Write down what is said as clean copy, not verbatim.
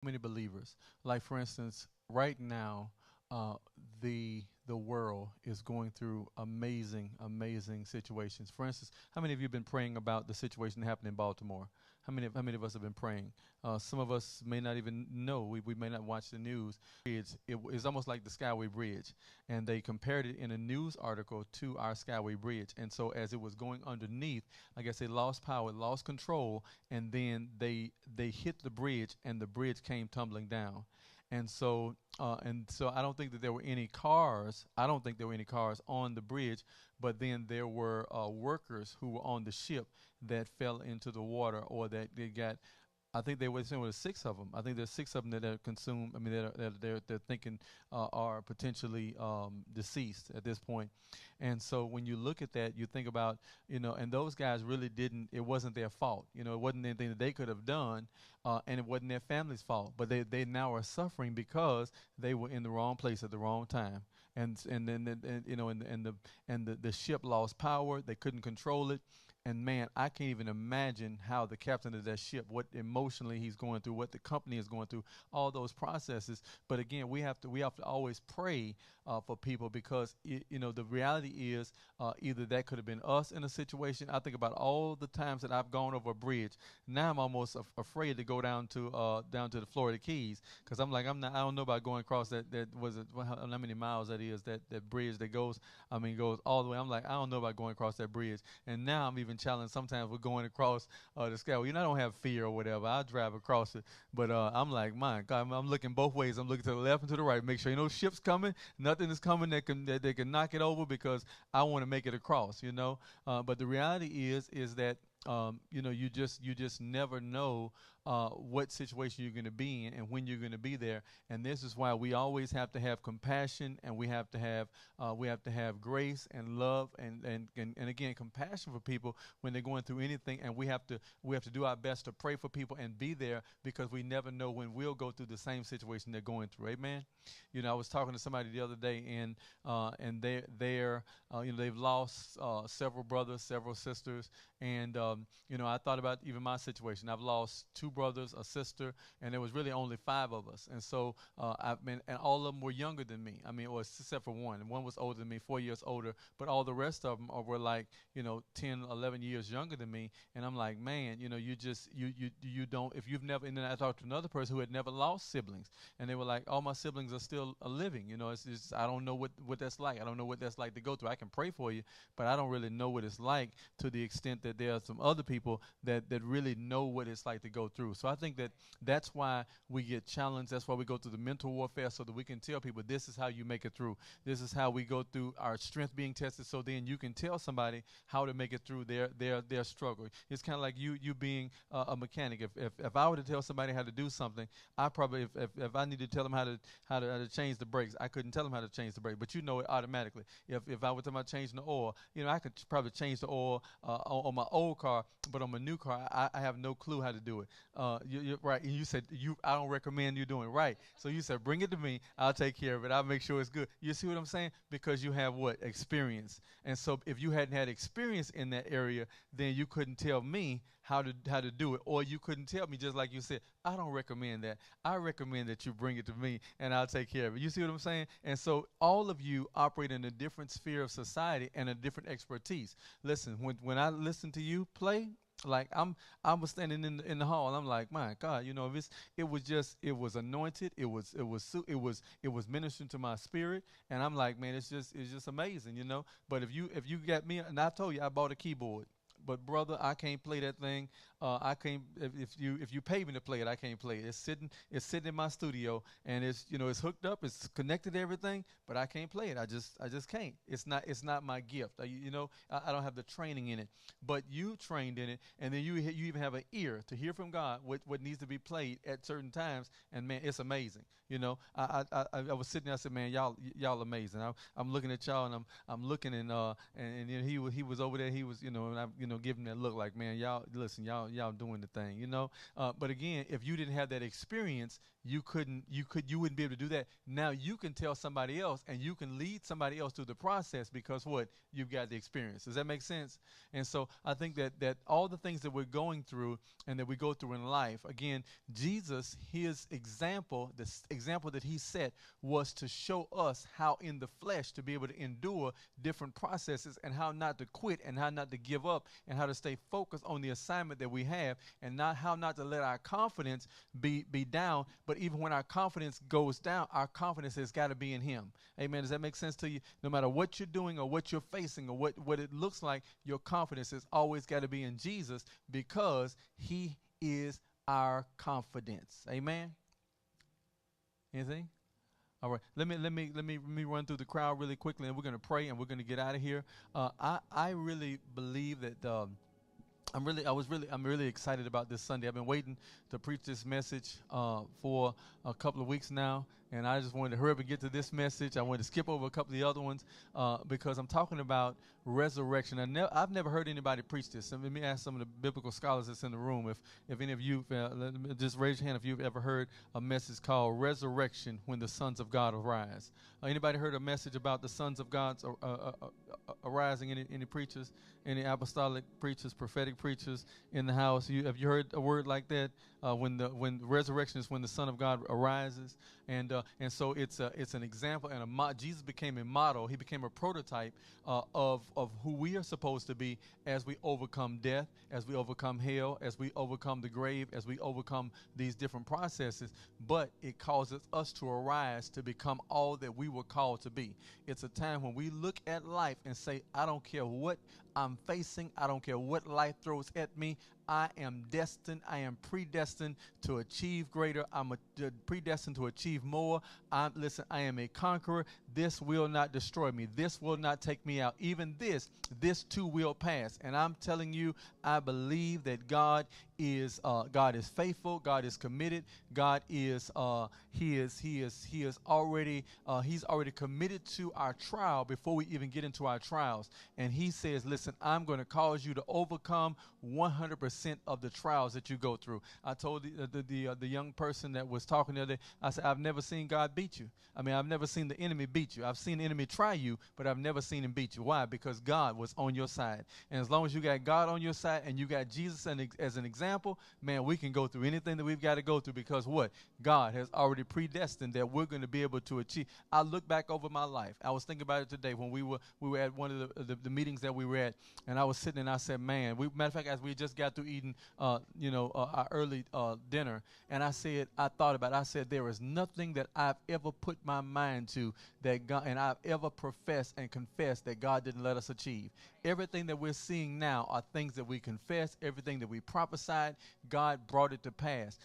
Many believers. Like for instance, right now, uh, the world is going through amazing situations. For instance, how many of you have been praying about the situation that happened in Baltimore? How many of us have been praying? Some of us may not even know. We may not watch the news. It's almost like the Skyway Bridge, and they compared it in a news article to our Skyway Bridge. And so as it was going underneath, I guess they lost power, lost control, and then they hit the bridge, and the bridge came tumbling down. And so I don't think that there were any cars. I don't think there were any cars on the bridge, but then there were workers who were on the ship that fell into the water, or that they got. I think they were saying there six of them. I think there's six of them that are consumed. I mean, they're thinking are potentially deceased at this point. And so when you look at that, you think about, and those guys really didn't. It wasn't their fault. It wasn't anything that they could have done, and it wasn't their family's fault. But they now are suffering because they were in the wrong place at the wrong time. And then the ship lost power. They couldn't control it. And man, I can't even imagine how the captain of that ship, what emotionally he's going through, what the company is going through, all those processes. But again, we have to always pray for people, because the reality is, either that could have been us in a situation. I think about all the times that I've gone over a bridge. Now I'm almost afraid to go down to the Florida Keys, because I don't know about going across that was it how many miles that is, that bridge that goes all the way. I'm like, I don't know about going across that bridge. And now I'm even challenged sometimes with going across the sky. Well, I don't have fear or whatever. I drive across it, but I'm like, my God, I'm looking both ways. I'm looking to the left and to the right, make sure ships coming, nothing is coming that they can knock it over, because I want to make it across. But the reality is that you just never know what situation you're going to be in and when you're going to be there. And this is why we always have to have compassion, and we have to have grace and love, and again, compassion for people when they're going through anything. And we have to do our best to pray for people and be there, because we never know when we'll go through the same situation they're going through. Amen. I was talking to somebody the other day, and they've lost several brothers, several sisters. And I thought about even my situation. I've lost two brothers, a sister, and there was really only five of us. And so and all of them were younger than me. I mean, or except for one. One was older than me, 4 years older, but all the rest of them were like 10, 11 years younger than me. And I'm like, man, you don't, if you've never. And then I talked to another person who had never lost siblings, and they were like, all my siblings are still living. It's just, I don't know what that's like. I don't know what that's like to go through. I can pray for you, but I don't really know what it's like, to the extent that there are some other people that really know what it's like to go through. So I think that's why we get challenged. That's why we go through the mental warfare, so that we can tell people, this is how you make it through. This is how we go through our strength being tested, so then you can tell somebody how to make it through their struggle. It's kind of like you being a mechanic. If I were to tell somebody how to do something, I probably, if I need to tell them how to change the brakes, I couldn't tell them how to change the brake, but you know it automatically. If I were talking about changing the oil, I could probably change the oil on my old car, but on my new car, I have no clue how to do it. You're right. And you said I don't recommend you doing it. Right. So you said, bring it to me. I'll take care of it. I'll make sure it's good. You see what I'm saying? Because you have what? Experience. And so if you hadn't had experience in that area, then you couldn't tell me how to do it, or you couldn't tell me, just like you said, I don't recommend that. I recommend that you bring it to me, and I'll take care of it. You see what I'm saying? And so all of you operate in a different sphere of society and a different expertise. Listen, when I listen to you play, like I was standing in the hall, and I'm like, my God, if it was anointed, it was ministering to my spirit, and I'm like, man, it's just amazing. But if you got me, and I told you I bought a keyboard. But brother, I can't play that thing. I can't. If you pay me to play it, I can't play it. It's sitting in my studio, and it's hooked up. It's connected to everything, but I can't play it. I just can't. It's not my gift. I don't have the training in it. But you trained in it, and then you even have an ear to hear from God what needs to be played at certain times. And man, it's amazing. I was sitting there. I said, man, y'all amazing. I'm looking at y'all, and I'm looking, and he was over there. He was and I giving that look like, man, y'all listen, y'all y'all doing the thing, you know. But again, if you didn't have that experience, you wouldn't be able to do that. Now you can tell somebody else, and you can lead somebody else through the process because what you've got the experience. Does that make sense? And so I think that all the things that we're going through and that we go through in life, again, Jesus, his example, example that he set was to show us how in the flesh to be able to endure different processes and how not to quit and how not to give up and how to stay focused on the assignment that we have and not how not to let our confidence be down. But even when our confidence goes down, our confidence has got to be in him. Amen. Does that make sense to you? No matter what you're doing or what you're facing or what it looks like, your confidence has always got to be in Jesus because he is our confidence. Amen. Anything? All right. Let me run through the crowd really quickly, and we're going to pray, and we're going to get out of here. I really believe that I'm really excited about this Sunday. I've been waiting to preach this message for a couple of weeks now, and I just wanted to hurry up and get to this message. I wanted to skip over a couple of the other ones because I'm talking about resurrection. I've never heard anybody preach this. So let me ask some of the biblical scholars that's in the room if any of you just raise your hand if you've ever heard a message called "Resurrection When the Sons of God Arise." Anybody heard a message about the sons of God arising? Any preachers? Any apostolic preachers, prophetic preachers in the house? Have you heard a word like that? When resurrection is when the Son of God arises, and so it's an example and Jesus became a model. He became a prototype of who we are supposed to be as we overcome death, as we overcome hell, as we overcome the grave, as we overcome these different processes. But it causes us to arise to become all that we were called to be. It's a time when we look at life and say, I don't care what I'm facing. I don't care what life throws at me. I am destined. I am predestined to achieve greater. I'm predestined to achieve more. I am a conqueror. This will not destroy me. This will not take me out. Even this too will pass. And I'm telling you, I believe that God is faithful. God is committed. God is he's already committed to our trial before we even get into our trials. And he says, listen, I'm going to cause you to overcome 100% of the trials that you go through. I told the young person that was talking the other day, I said, I've never seen God beat you. I mean, I've never seen the enemy beat you. I've seen the enemy try you, but I've never seen him beat you. Why? Because God was on your side. And as long as you got God on your side and you got Jesus as an example, man, we can go through anything that we've got to go through because what? God has already predestined that we're going to be able to achieve. I look back over my life. I was thinking about it today when we were at one of the meetings that we were at, and I was sitting and I said, man, matter of fact, as we just got through eating, our early dinner, and I thought about it. I said, there is nothing that I've ever put my mind to that God, and I've ever professed and confessed that God didn't let us achieve. Everything that we're seeing now are things that we confess, everything that we prophesied, God brought it to pass.